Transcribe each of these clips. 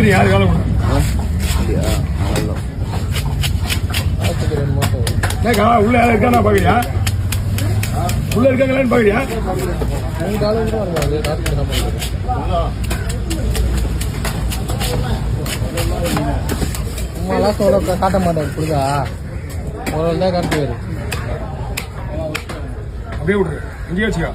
வந்துடும் யாரு காலம் கூட உள்ள யாரும் இருக்கானா பாக்குறியா? உள்ள இருக்காங்களான்னு பாக்குறியா? சும்மாலாம் சொல்ல காட்ட மாட்டாரு புரியுதா? ஒரு தான் காட்டுவாரு. அப்படியே விடுற இங்கேயே வச்சுக்கா.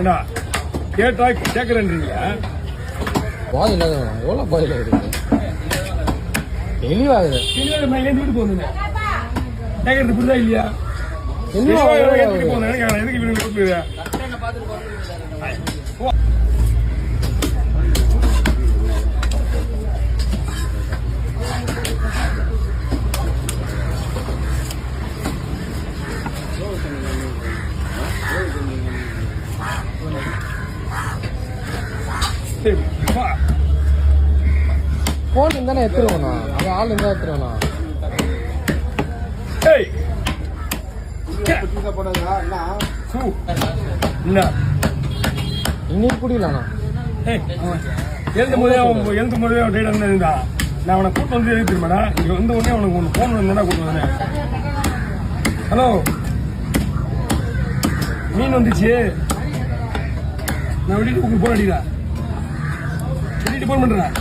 என்ன கேட்டா கேட்கறேன்றீங்களா? பாய் இல்லாத எவ்வளோ பாயில் இருக்கு தெளிவாகுது. வீட்டு போகுதுங்க கேட்கறது புரிதா இல்லையா? போனேன் எதுக்கு இவனுக்கு போன் இருந்தானே எடுத்துருவோண்ணா. அது ஆள் இருந்தா எடுத்துருவோண்ணா. இன்னைக்கு குடிக்கலாண்ணா. எழுந்து முறையாக இருந்தா நான் அவனை கூட்டு வந்து எழுதி திரும்படா. இங்க வந்து உடனே உனக்கு ஒன்று போன் வந்தா கூட்டு வந்தேன். ஹலோ மீன் வந்துச்சு நான் வெளியிட்டு உங்களுக்கு போன் அடிக்கிறேன். வெளியிட்டு போன் பண்றேன்.